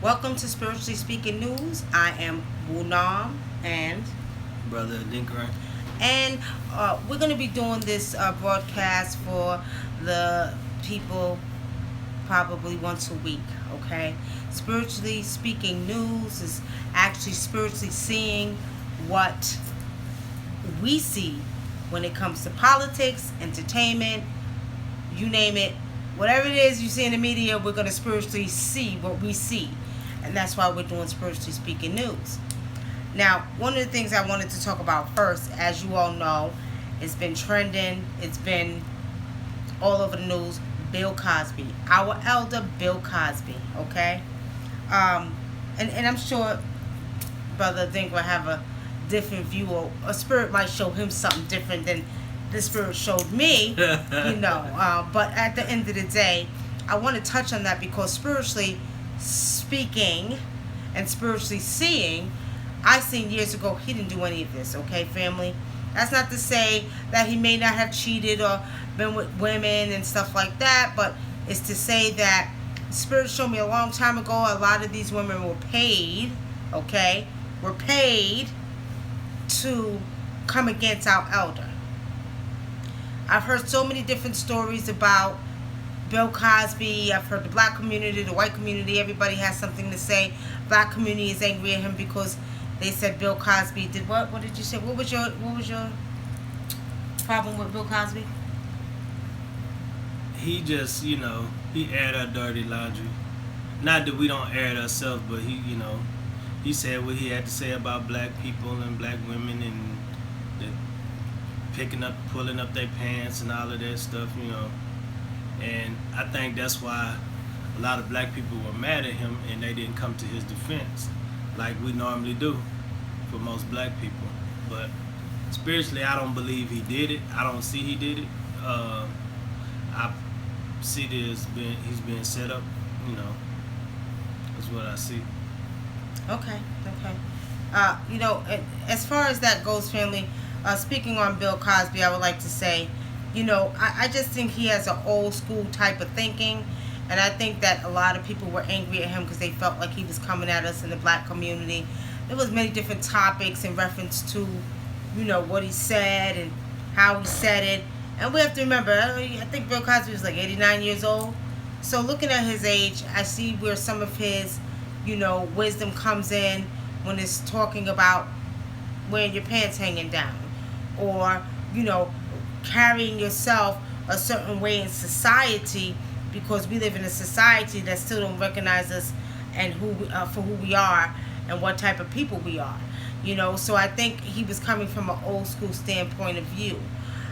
Welcome to Spiritually Speaking News. I am WUNAM and Brother Adinkra. and we're going to be doing this broadcast for the people probably once a week. Okay, Spiritually Speaking News is actually spiritually seeing what we see when it comes to politics, entertainment, you name it, whatever it is you see in the media, we're going to spiritually see what we see. And that's why we're doing Spiritually Speaking News. Now, one of the things I wanted to talk about first, as you all know, it's been trending, it's been all over the news. Bill Cosby, our elder Bill Cosby, okay? And I'm sure Brother Think will have a different view, or a spirit might show him something different than the spirit showed me, but at the end of the day, I want to touch on that because spiritually speaking and spiritually seeing, I seen years ago he didn't do any of this, okay, family? That's not to say that he may not have cheated or been with women and stuff like that, but it's to say that Spirit showed me a long time ago a lot of these women were paid, okay, were paid to come against our elder. I've heard so many different stories about Bill Cosby. I've heard the black community, the white community, everybody has something to say. Black community is angry at him because they said Bill Cosby did what? What did you say? What was your problem with Bill Cosby? He just, he aired our dirty laundry. Not that we don't air it ourselves, but he said what he had to say about black people and black women and pulling up their pants and all of that stuff. And I think that's why a lot of black people were mad at him and they didn't come to his defense like we normally do for most black people. But spiritually, I don't believe he did it. I don't see he did it. I see this he's being set up. That's what I see. Okay. As far as that goes, family, speaking on Bill Cosby, I would like to say, I just think he has an old school type of thinking. And I think that a lot of people were angry at him because they felt like he was coming at us in the black community. There was many different topics in reference to, what he said and how he said it. And we have to remember, I think Bill Cosby was like 89 years old. So looking at his age, I see where some of his, wisdom comes in when it's talking about wearing your pants hanging down. Or, carrying yourself a certain way in society, because we live in a society that still don't recognize us and for who we are and what type of people we are. So I think he was coming from an old school standpoint of view.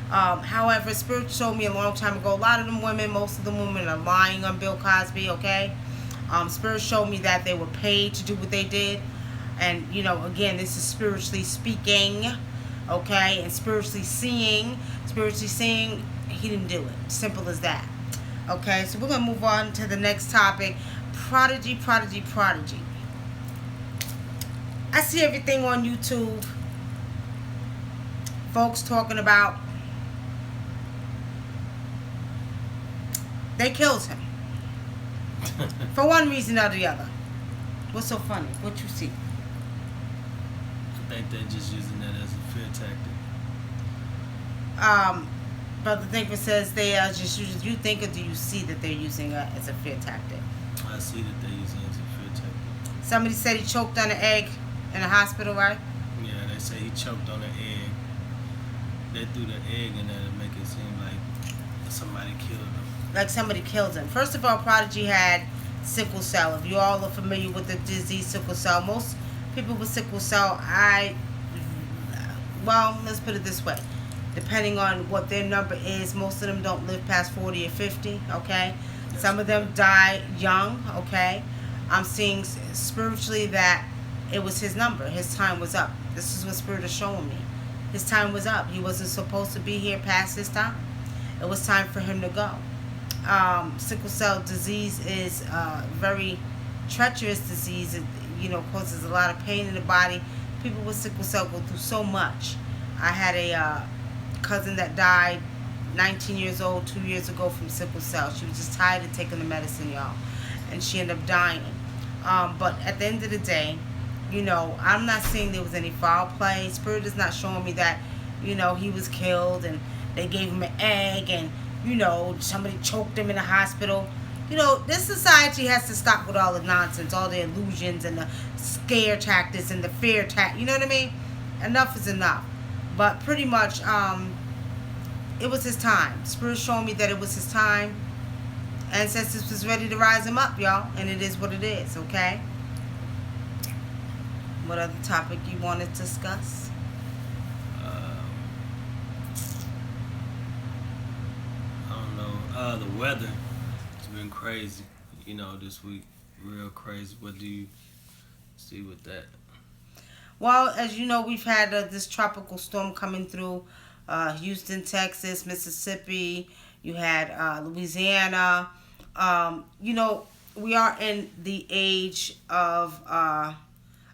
However, Spirit showed me a long time ago, a lot of them women, most of the women are lying on Bill Cosby, okay? Spirit showed me that they were paid to do what they did. And, again, this is spiritually speaking, okay? And spiritually seeing, he didn't do it. Simple as that. Okay, so we're going to move on to the next topic. Prodigy. I see everything on YouTube. Folks talking about they killed him. For one reason or the other. What's so funny? What you see? I think they're just using that as a fear tactic. Brother Thinker says they are just using. Do you think, or do you see that they're using it as a fear tactic? I see that they're using it as a fear tactic. Somebody said he choked on an egg in a hospital, right? Yeah, they say he choked on an egg. They threw the egg in there to make it seem like somebody killed him. Like somebody killed him. First of all, Prodigy had sickle cell. If you all are familiar with the disease sickle cell, most people with sickle cell, let's put it this way. Depending on what their number is, most of them don't live past 40 or 50, okay? Some of them die young, okay? I'm seeing spiritually that it was his number. His time was up. This is what Spirit is showing me. His time was up. He wasn't supposed to be here past his time. It was time for him to go. Sickle cell disease is a very treacherous disease. It, causes a lot of pain in the body. People with sickle cell go through so much. I had a cousin that died 19 years old 2 years ago from sickle cell. She was just tired of taking the medicine, y'all, and she ended up dying. But at the end of the day, I'm not saying there was any foul play. Spirit is not showing me that, he was killed and they gave him an egg and, somebody choked him in the hospital. This society has to stop with all the nonsense, all the illusions and the scare tactics and the fear tactics. You know what I mean? Enough is enough. But pretty much, it was his time. Spirit showing me that it was his time. Ancestors was ready to rise him up, y'all. And it is what it is, okay? What other topic you want to discuss? I don't know. The weather has been crazy, this week. Real crazy. What do you see with that? Well, as you know, we've had this tropical storm coming through Houston, Texas, Mississippi. You had Louisiana. We are in the age of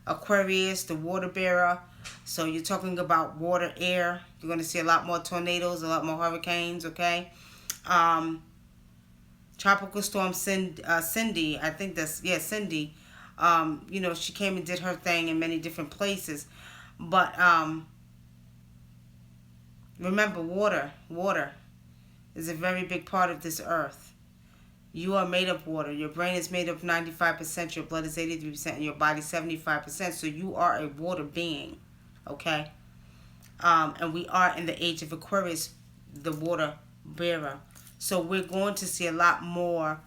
Aquarius, the water bearer. So you're talking about water, air. You're going to see a lot more tornadoes, a lot more hurricanes, okay? Tropical storm Cindy, I think Cindy. She came and did her thing in many different places. But remember, water is a very big part of this earth. You are made of water. Your brain is made of 95%, your blood is 83%, and your body 75%. So you are a water being, okay? And we are in the age of Aquarius, the water bearer. So we're going to see a lot more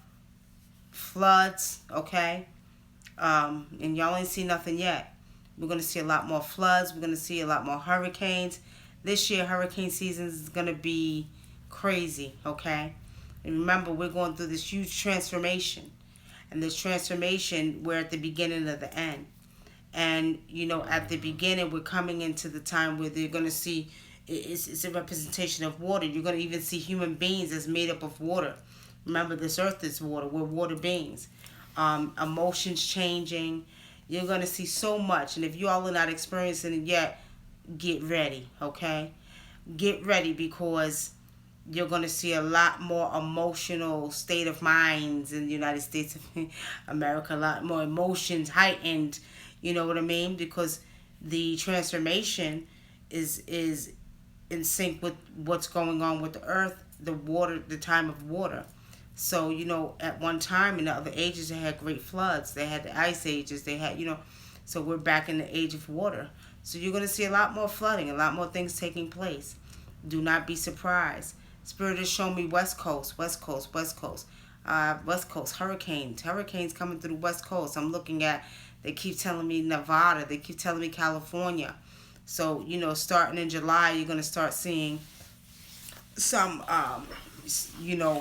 floods, okay? And y'all ain't seen nothing yet. We're going to see a lot more floods. We're going to see a lot more hurricanes. This year, hurricane season is going to be crazy, okay? And remember, we're going through this huge transformation. And this transformation, we're at the beginning of the end. And, at the beginning, we're coming into the time where they're going to see, it's a representation of water. You're going to even see human beings as made up of water. Remember, this earth is water. We're water beings. Emotions changing. You're going to see so much. And if you all are not experiencing it yet, get ready, okay? Get ready, because you're going to see a lot more emotional state of minds in the United States of America, a lot more emotions heightened, you know what I mean? Because the transformation is in sync with what's going on with the earth, the water, the time of water. So, at one time in the other ages, they had great floods. They had the ice ages. They had, so we're back in the age of water. So you're going to see a lot more flooding, a lot more things taking place. Do not be surprised. Spirit has shown me West Coast, West Coast, West Coast. West Coast, hurricanes coming through the West Coast. I'm looking at, they keep telling me Nevada. They keep telling me California. So, starting in July, you're going to start seeing some,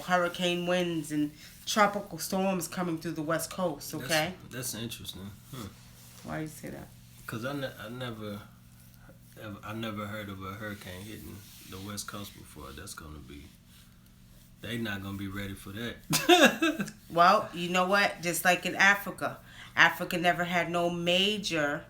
hurricane winds and tropical storms coming through the West Coast, okay? That's interesting. Why do you say that? Because I never heard of a hurricane hitting the West Coast before. They not going to be ready for that. Well, you know what? Just like in Africa. Africa never had no major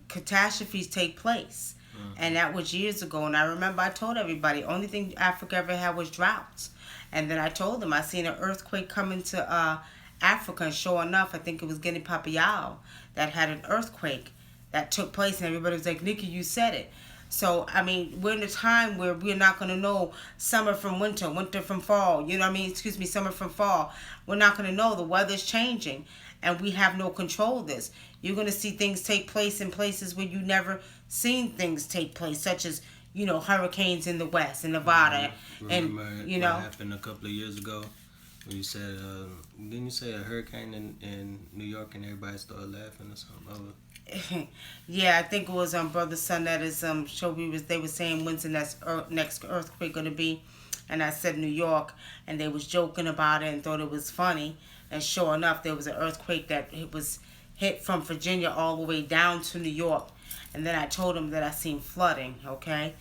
catastrophes take place. And that was years ago. And I remember I told everybody, only thing Africa ever had was droughts. And then I told them I seen an earthquake coming to Africa. And sure enough, I think it was Guinea Papayao that had an earthquake that took place. And everybody was like, Nikki, you said it. So, I mean, we're in a time where we're not going to know summer from winter, winter from fall. You know what I mean? Excuse me, summer from fall. We're not going to know. The weather's changing. And we have no control of this. You're going to see things take place in places where you never seen things take place, such as, hurricanes in the West, in Nevada. Remember and, what happened a couple of years ago when you said, didn't you say a hurricane in New York and everybody started laughing or something? Yeah, I think it was Brother Son that is show they were saying when's the next earthquake going to be, and I said New York, and they was joking about it and thought it was funny, and sure enough there was an earthquake that it was hit from Virginia all the way down to New York, and then I told them that I seen flooding, okay,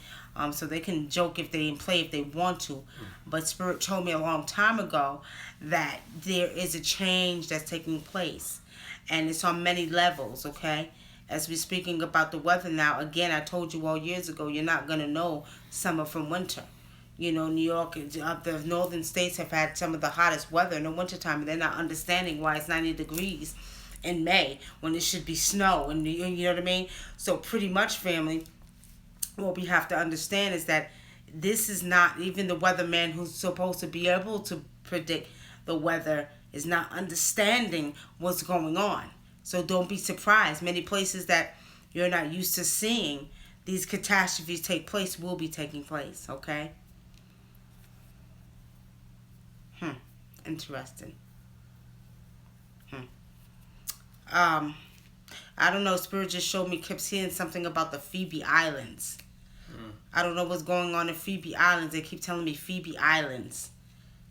so they can joke if they play if they want to, but Spirit told me a long time ago that there is a change that's taking place. And it's on many levels, okay? As we're speaking about the weather now, again, I told you all years ago, you're not going to know summer from winter. You know, New York, the northern states have had some of the hottest weather in the wintertime, and they're not understanding why it's 90 degrees in May when it should be snow. And you know what I mean? So, pretty much, family, what we have to understand is that this is not even the weatherman who's supposed to be able to predict the weather is not understanding what's going on. So don't be surprised. Many places that you're not used to seeing these catastrophes take place will be taking place. Okay. Interesting. Hmm. Um, I don't know. Spirit just showed me, kept seeing something about the Phoebe Islands. I don't know what's going on in Phoebe Islands. They keep telling me Phoebe Islands.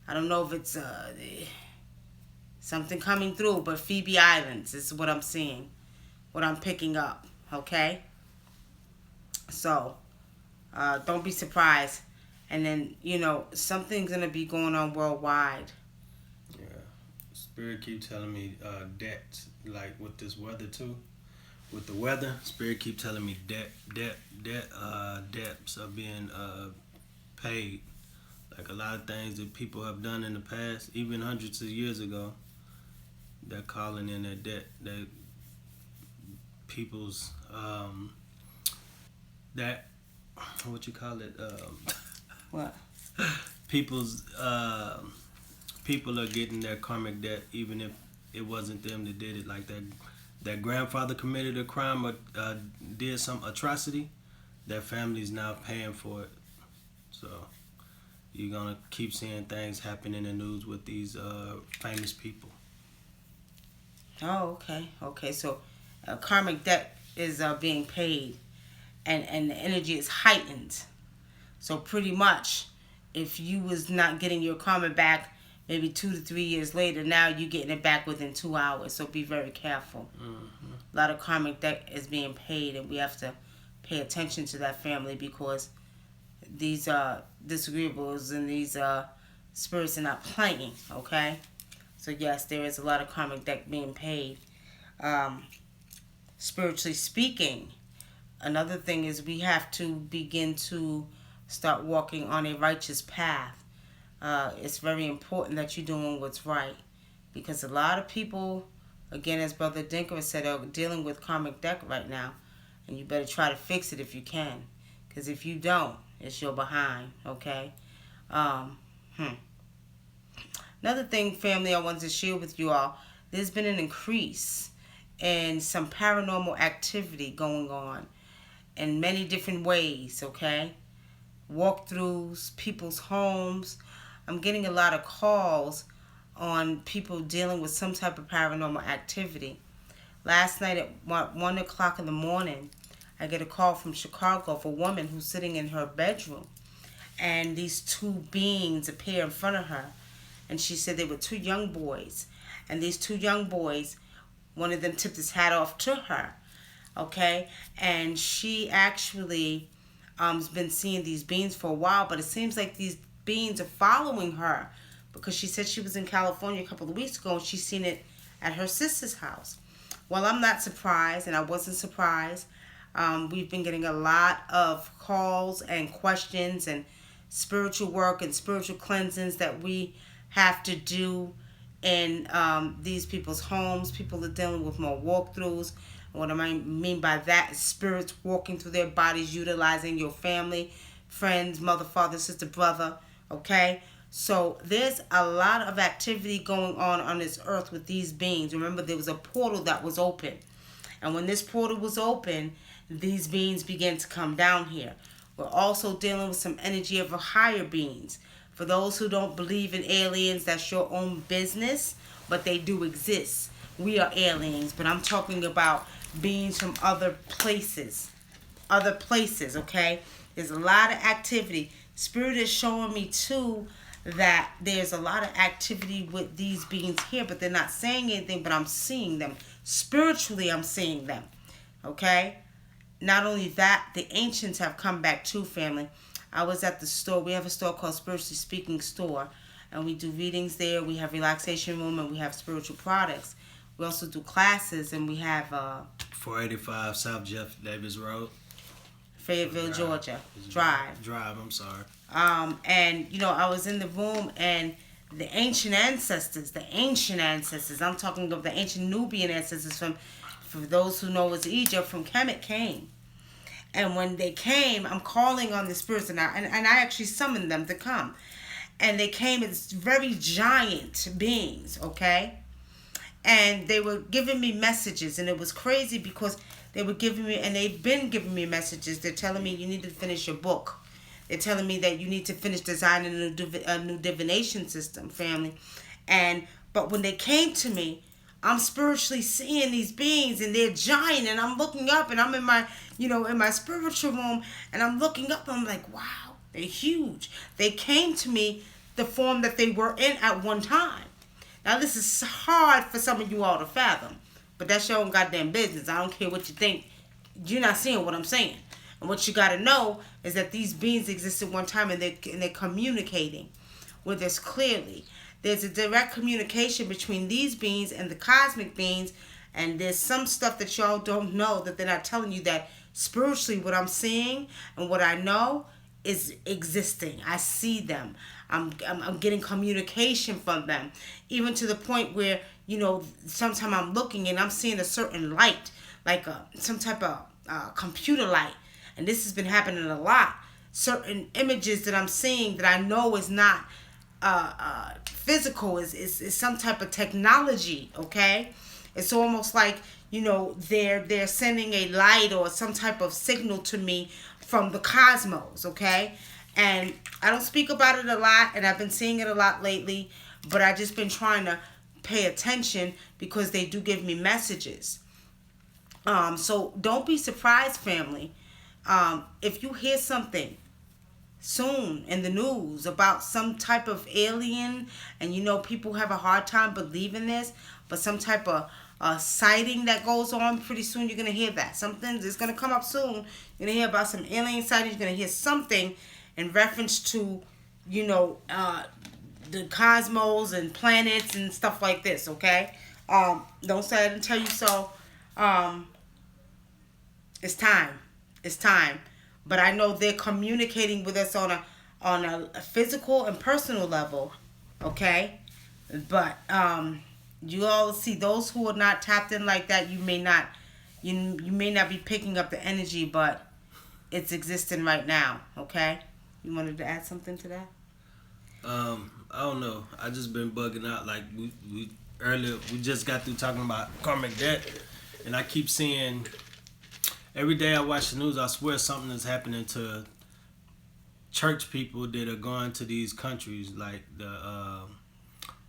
I don't know if it's something coming through, but Phoebe Islands is what I'm seeing, what I'm picking up. Okay? So, don't be surprised. And then, you know, something's going to be going on worldwide. Yeah. Spirit keep telling me debt, like with this weather too. With the weather, Spirit keep telling me debts are being paid. Like a lot of things that people have done in the past, even hundreds of years ago, they're calling in their debt. That people's that what you call it? What? People's people are getting their karmic debt, even if it wasn't them that did it. Like that grandfather committed a crime or did some atrocity. Their family's now paying for it. So you're gonna keep seeing things happen in the news with these famous people. Oh, okay. Okay, so karmic debt is being paid, and the energy is heightened. So pretty much, if you was not getting your karma back maybe 2 to 3 years later, now you're getting it back within 2 hours. So be very careful. Mm-hmm. A lot of karmic debt is being paid, and we have to pay attention to that, family, because these disagreeables and these spirits are not playing. Okay, so yes, there is a lot of karmic debt being paid. Um, Spiritually speaking, another thing is we have to begin to start walking on a righteous path. It's very important that you're doing what's right, because a lot of people, again, as Brother Adinkra said, are dealing with karmic debt right now, and you better try to fix it if you can, because if you don't, it's your behind. Okay. Um, hmm. Another thing, family, I wanted to share with you all. There's been an increase in some paranormal activity going on in many different ways. Okay. Walkthroughs, people's homes. I'm getting a lot of calls on people dealing with some type of paranormal activity. Last night at 1 o'clock in the morning, I get a call from Chicago of a woman who's sitting in her bedroom, and these two beings appear in front of her. And she said they were two young boys. And these two young boys, one of them tipped his hat off to her. Okay? And she actually has been seeing these beings for a while, but it seems like these beings are following her, because she said she was in California a couple of weeks ago and she's seen it at her sister's house. Well, I'm not surprised, and I wasn't surprised. We've been getting a lot of calls and questions and spiritual work and spiritual cleansings that we have to do in these people's homes. People are dealing with more walkthroughs. What I mean by that is spirits walking through their bodies, utilizing your family, friends, mother, father, sister, brother. Okay? So there's a lot of activity going on this earth with these beings. Remember, there was a portal that was open. And when this portal was open, these beings began to come down here. We're also dealing with some energy of higher beings. For those who don't believe in aliens, that's your own business, but they do exist. We are aliens, but I'm talking about beings from other places. Other places, okay? There's a lot of activity. Spirit is showing me, too, that there's a lot of activity with these beings here, but they're not saying anything, but I'm seeing them. Spiritually, I'm seeing them, okay? Not only that, the ancients have come back too, family. I was at the store. We have a store called Spiritually Speaking Store, and we do readings there. We have relaxation room, and we have spiritual products. We also do classes, and we have 485 South Jeff Davis Road. Fayetteville, Drive. Georgia. It's Drive. Drive. I'm sorry. And I was in the room, and the ancient ancestors, I'm talking of the ancient Nubian ancestors for those who know it's Egypt, from Kemet came. And when they came, I'm calling on the spirits, and I actually summoned them to come. And they came as very giant beings, okay? And they were giving me messages, and it was crazy because they were giving me, and they've been giving me messages. They're telling me you need to finish your book. They're telling me that you need to finish designing a new divination system, family. But when they came to me, I'm spiritually seeing these beings, and they're giant, and I'm looking up, and I'm in my, in my spiritual room, and I'm looking up, and I'm like, wow, they're huge. They came to me the form that they were in at one time. Now, this is hard for some of you all to fathom, but that's your own goddamn business. I don't care what you think. You're not seeing what I'm saying. And what you got to know is that these beings existed one time, and they're communicating with us clearly. There's a direct communication between these beings and the cosmic beings, and there's some stuff that y'all don't know that they're not telling you, that spiritually what I'm seeing and what I know is existing. I see them. I'm getting communication from them, even to the point where, sometimes I'm looking and I'm seeing a certain light, like some type of computer light. And this has been happening a lot. Certain images that I'm seeing that I know is not physical, is some type of technology, okay? It's almost like, they're sending a light or some type of signal to me from the cosmos, okay? And I don't speak about it a lot, and I've been seeing it a lot lately, but I've just been trying to pay attention because they do give me messages. So don't be surprised, family. If you hear something soon in the news about some type of alien, and people have a hard time believing this, but some type of sighting that goes on, pretty soon you're going to hear that. Something is going to come up soon. You're going to hear about some alien sightings. You're going to hear something in reference to, the cosmos and planets and stuff like this, okay? Don't say I didn't tell you so. It's time. It's time. But I know they're communicating with us on a physical and personal level, okay? But you all see, those who are not tapped in like that, you may not be picking up the energy, but it's existing right now, okay? You wanted to add something to that? I don't know. I just been bugging out. Like we earlier, we just got through talking about karmic debt, and I keep seeing, every day I watch the news, I swear something is happening to church people that are going to these countries, like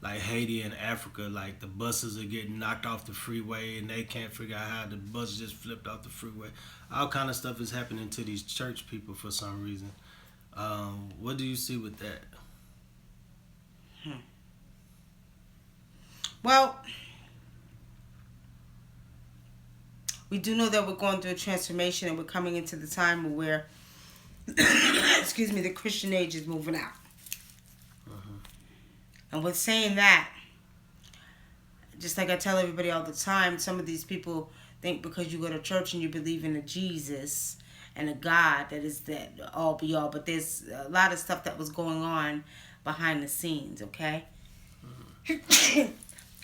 like Haiti and Africa. Like the buses are getting knocked off the freeway, and they can't figure out how the bus just flipped off the freeway. All kind of stuff is happening to these church people for some reason. What do you see with that? Well, we do know that we're going through a transformation, and we're coming into the time where, excuse me, the Christian age is moving out. And with saying that, just like I tell everybody all the time, some of these people think because you go to church and you believe in a Jesus and a God that is that all be all, but there's a lot of stuff that was going on behind the scenes, okay?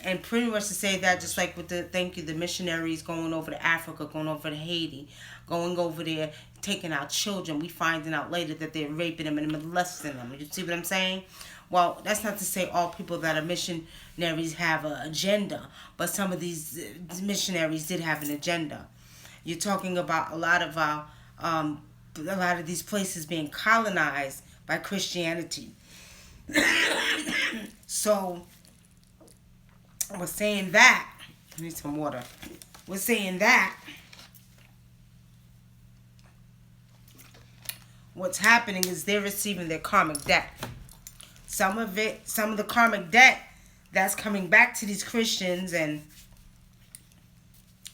And pretty much to say that, just like with the missionaries going over to Africa, going over to Haiti, going over there, taking our children, we finding out later that they're raping them and molesting them. You see what I'm saying? Well, that's not to say all people that are missionaries have an agenda, but some of these missionaries did have an agenda. You're talking about a lot of these places being colonized by Christianity. So we're saying that, I need some water. We're saying that what's happening is they're receiving their karmic debt. Some of the karmic debt that's coming back to these Christians and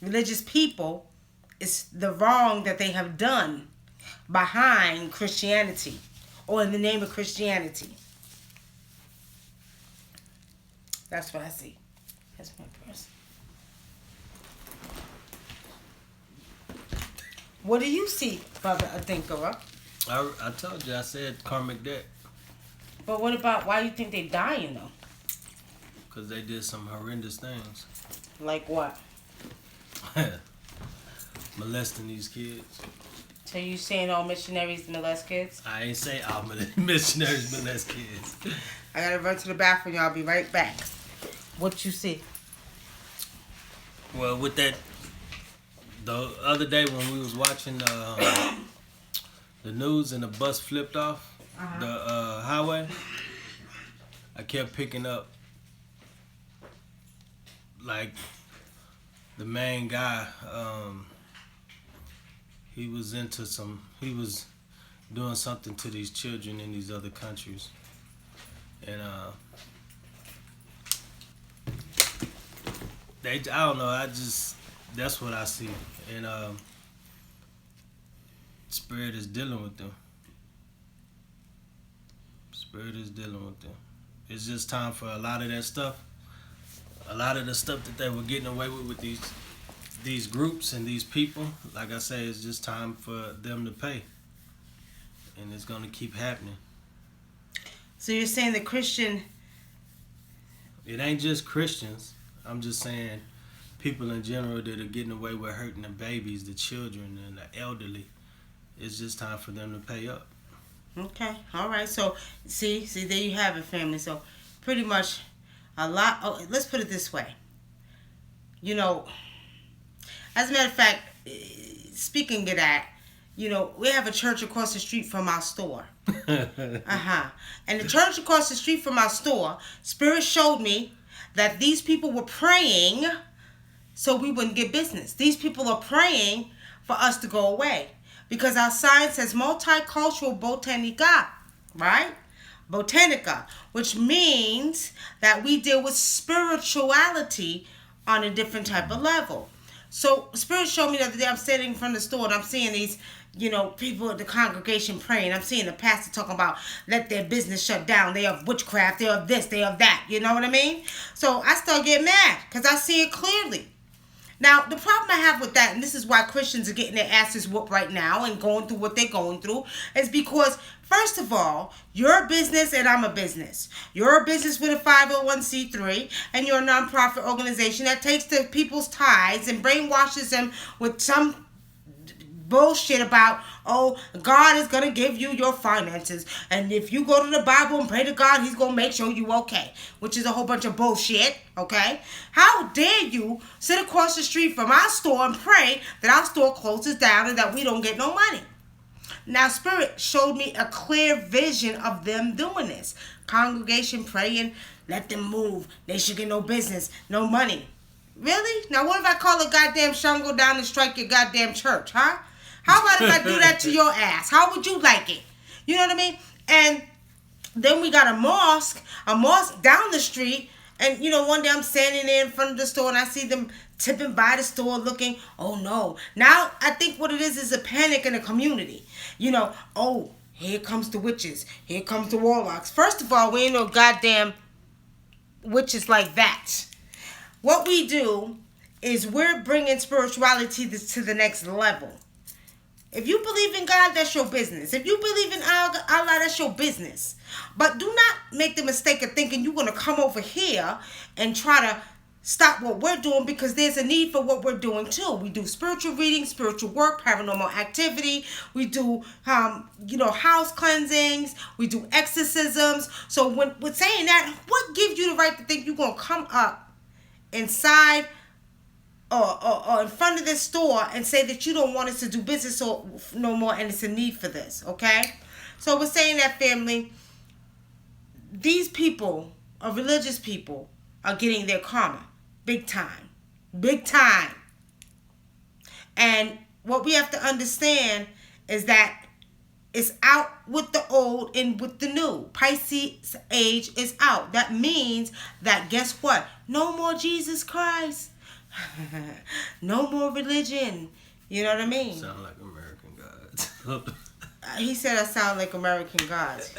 religious people is the wrong that they have done behind Christianity or in the name of Christianity. That's what I see. That's my purse. What do you see, Brother Adinkra? I told you, I said karmic debt. But what about why you think they dying though? Because they did some horrendous things. Like what? Molesting these kids. So you saying all missionaries molest kids? I ain't say all missionaries molest kids. I gotta run to the bathroom, y'all. I'll be right back. What you see? Well, with that, the other day when we was watching the news and the bus flipped off the highway, I kept picking up like the main guy. He was doing something to these children in these other countries, and I don't know. That's what I see, and Spirit is dealing with them. Spirit is dealing with them. It's just time for a lot of that stuff. A lot of the stuff that they were getting away with these groups and these people. Like I say, it's just time for them to pay, and it's gonna keep happening. So you're saying the Christian? It ain't just Christians. I'm just saying people in general that are getting away with hurting the babies, the children, and the elderly. It's just time for them to pay up. Okay, all right. So see, there you have it, family. So pretty much a lot. Oh, let's put it this way. You know, as a matter of fact, speaking of that, you know, we have a church across the street from our store. And the church across the street from our store, Spirit showed me that these people were praying so we wouldn't get business. These people are praying for us to go away. Because our sign says multicultural botanica, right? Botanica, which means that we deal with spirituality on a different type of level. So Spirit showed me the other day, I'm sitting in front of the store and I'm seeing these, you know, people at the congregation praying. I'm seeing the pastor talking about let their business shut down. They have witchcraft. They have this. They have that. You know what I mean? So I start getting mad because I see it clearly. Now, the problem I have with that, and this is why Christians are getting their asses whooped right now and going through what they're going through, is because, first of all, you're a business and I'm a business. You're a business with a 501c3, and you're a nonprofit organization that takes the people's tithes and brainwashes them with some bullshit about, oh, God is going to give you your finances. And if you go to the Bible and pray to God, he's going to make sure you okay. Which is a whole bunch of bullshit, okay? How dare you sit across the street from our store and pray that our store closes down and that we don't get no money? Now, Spirit showed me a clear vision of them doing this. Congregation praying, let them move. They should get no business, no money. Really? Now, what if I call a goddamn Shango down and strike your goddamn church, huh? How about if I do that to your ass? How would you like it? You know what I mean? And then we got a mosque down the street. And, you know, one day I'm standing there in front of the store and I see them tipping by the store looking, oh no. Now I think what it is a panic in the community. You know, oh, here comes the witches. Here comes the warlocks. First of all, we ain't no goddamn witches like that. What we do is we're bringing spirituality to the next level. If you believe in God, that's your business. If you believe in Allah, that's your business. But do not make the mistake of thinking you're going to come over here and try to stop what we're doing, because there's a need for what we're doing too. We do spiritual reading, spiritual work, paranormal activity. We do, house cleansings. We do exorcisms. So when we're saying that, what gives you the right to think you're going to come up inside or in front of this store and say that you don't want us to do business no more and it's a need for this, okay? So we're saying that, family, these people, are religious people, are getting their karma. Big time. Big time. And what we have to understand is that it's out with the old and with the new. Pisces age is out. That means that, guess what? No more Jesus Christ. No more religion. You know what I mean? Sound like American Gods. He said I sound like American Gods.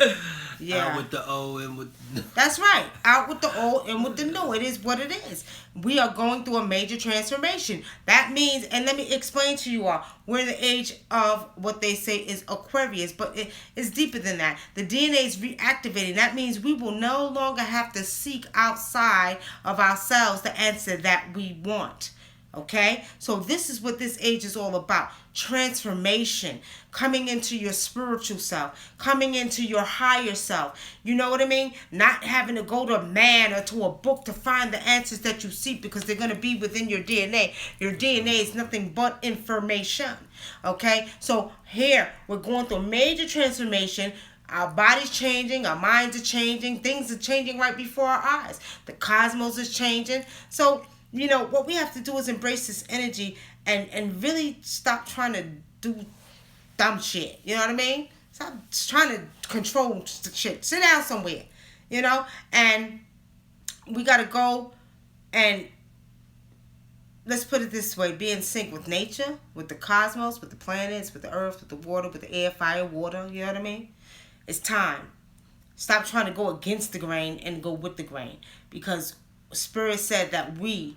Yeah. Out with the old and with. That's right. Out with the old and with the new. It is what it is. We are going through a major transformation. That means, and let me explain to you all, we're in the age of what they say is Aquarius, but it's deeper than that. The DNA is reactivating. That means we will no longer have to seek outside of ourselves the answer that we want. Okay, so this is what this age is all about. Transformation, coming into your spiritual self, coming into your higher self. You know what I mean? Not having to go to a man or to a book to find the answers that you seek, because they're going to be within your DNA. Your DNA is nothing but information. Okay, so here we're going through a major transformation. Our body's changing, our minds are changing, things are changing right before our eyes. The cosmos is changing. So what we have to do is embrace this energy and really stop trying to do dumb shit. You know what I mean? Stop trying to control shit. Sit down somewhere, and we got to go and, let's put it this way, be in sync with nature, with the cosmos, with the planets, with the earth, with the water, with the air, fire, water. You know what I mean? It's time. Stop trying to go against the grain and go with the grain, because Spirit said that we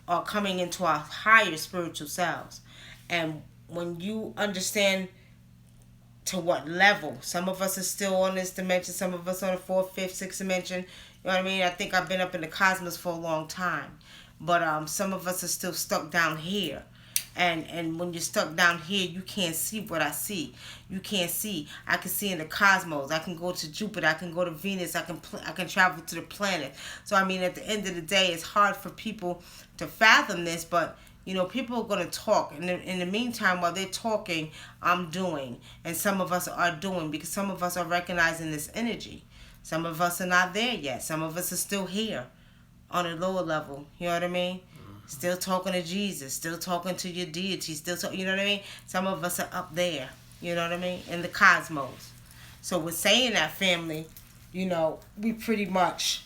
are coming into our higher spiritual selves. And when you understand to what level, some of us are still on this dimension, some of us on the 4th, 5th, 6th dimension. You know what I mean? I think I've been up in the cosmos for a long time. But some of us are still stuck down here. And when you're stuck down here, you can't see what I see. You can't see. I can see in the cosmos. I can go to Jupiter. I can go to Venus. I can travel to the planet. So I mean, at the end of the day, it's hard for people to fathom this. But people are going to talk. And in the meantime, while they're talking, I'm doing. And some of us are doing, because some of us are recognizing this energy. Some of us are not there yet. Some of us are still here on a lower level. You know what I mean? Still talking to Jesus, still talking to your deity, you know what I mean? Some of us are up there, you know what I mean? In the cosmos. So with saying that, family, we pretty much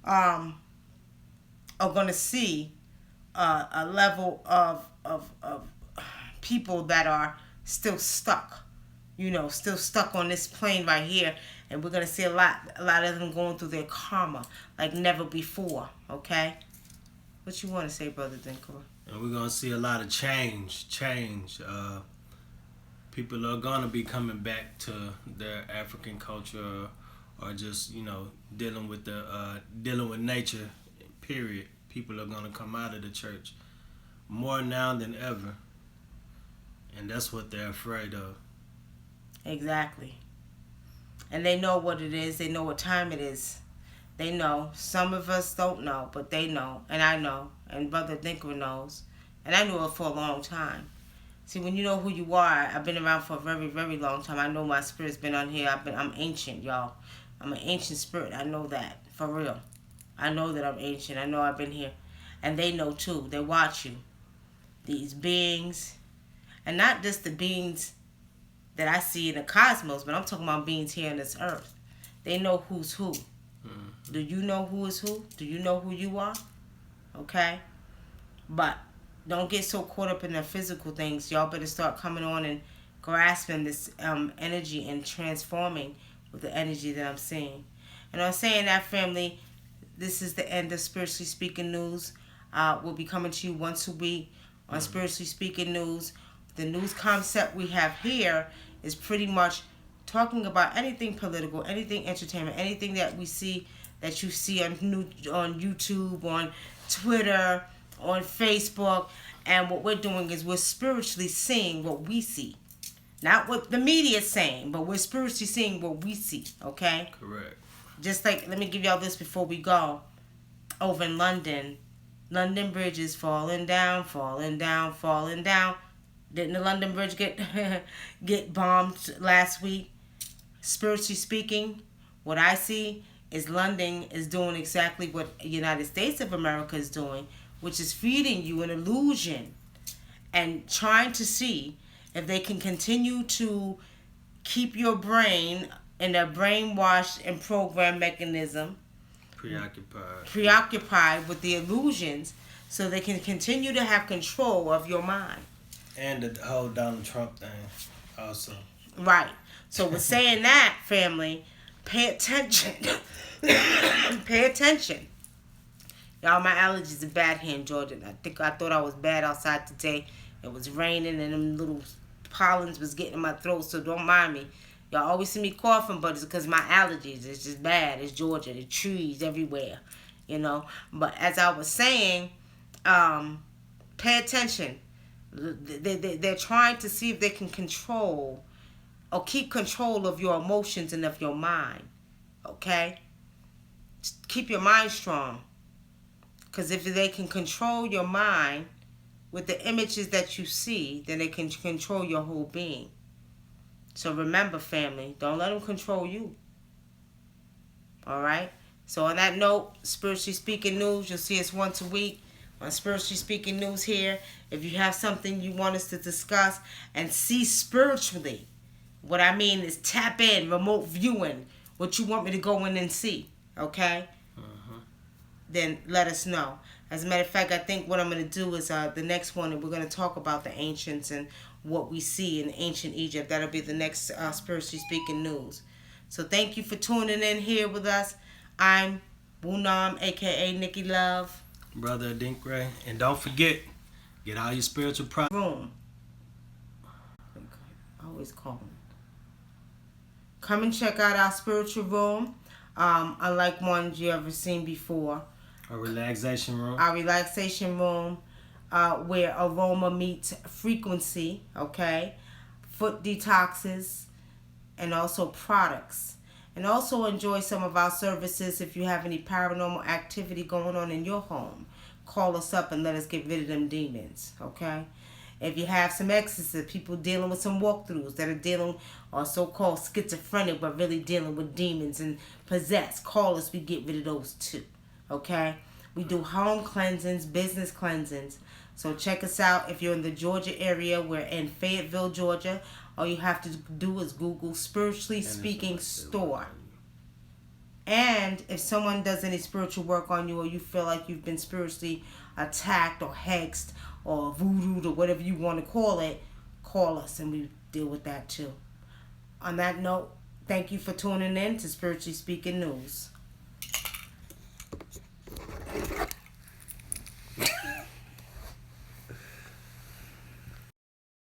are going to see a level of people that are still stuck, still stuck on this plane right here. And we're going to see a lot of them going through their karma like never before, okay? What you want to say, Brother Adinkra? And we're going to see a lot of change. People are going to be coming back to their African culture, or just, dealing with nature, period. People are going to come out of the church more now than ever. And that's what they're afraid of. Exactly. And they know what it is. They know what time it is. They know. Some of us don't know, but they know. And I know. And Brother Adinkra knows. And I knew it for a long time. See, when you know who you are, I've been around for a very, very long time. I know my spirit's been on here. I'm ancient, y'all. I'm an ancient spirit. I know that. For real. I know that I'm ancient. I know I've been here. And they know too. They watch you. These beings. And not just the beings that I see in the cosmos, but I'm talking about beings here on this earth. They know who's who. Do you know who is who? Do you know who you are? Okay? But don't get so caught up in the physical things. Y'all better start coming on and grasping this energy and transforming with the energy that I'm seeing. And I'm saying that, family, this is the end of Spiritually Speaking News. We'll be coming to you once a week on Spiritually Speaking News. The news concept we have here is pretty much talking about anything political, anything entertainment, anything that we see, that you see on YouTube, on Twitter, on Facebook. And what we're doing is we're spiritually seeing what we see. Not what the media is saying, but we're spiritually seeing what we see, okay? Correct. Just like, let me give y'all this before we go. Over in London Bridge is falling down, falling down, falling down. Didn't the London Bridge get bombed last week? Spiritually speaking, what I see is London is doing exactly what the United States of America is doing, which is feeding you an illusion and trying to see if they can continue to keep your brain in a brainwashed and programmed mechanism, preoccupied with the illusions, so they can continue to have control of your mind. And the whole Donald Trump thing. Also. Right. So with saying that, family, pay attention. Pay attention. Y'all, my allergies are bad here in Georgia. I thought I was bad outside today. It was raining and them little pollens was getting in my throat, so don't mind me. Y'all always see me coughing, but it's because my allergies. It's just bad. It's Georgia. The trees everywhere, you know. But as I was saying, pay attention. They're trying to see if they can control or keep control of your emotions and of your mind. Okay? Just keep your mind strong. Because if they can control your mind with the images that you see, then they can control your whole being. So remember, family, don't let them control you. All right? So on that note, Spiritually Speaking News, you'll see us once a week on Spiritually Speaking News here. If you have something you want us to discuss and see spiritually, what I mean is tap in, remote viewing, what you want me to go in and see. Okay? Then let us know. As a matter of fact, I think what I'm going to do is the next one, and we're going to talk about the ancients and what we see in ancient Egypt. That'll be the next Spiritually Speaking News. So thank you for tuning in here with us. I'm WUNAM, a.k.a. Nikki Love. Brother Adinkra. And don't forget, get all your spiritual Room. I always call them. Come and check out our spiritual room. Unlike ones you ever seen before. A relaxation room. Our relaxation room, where aroma meets frequency, okay? Foot detoxes, and also products. And also enjoy some of our services if you have any paranormal activity going on in your home. Call us up and let us get rid of them demons, okay? If you have some exorcists, people dealing with some walkthroughs that are dealing or so-called schizophrenic but really dealing with demons and possessed, call us, we get rid of those too. Okay? We do home cleansings, business cleansings. So check us out if you're in the Georgia area. We're in Fayetteville, Georgia. All you have to do is Google Spiritually Speaking Store. And if someone does any spiritual work on you or you feel like you've been spiritually attacked or hexed or voodooed or whatever you want to call it, call us and we deal with that too. On that note, thank you for tuning in to Spiritually Speaking News.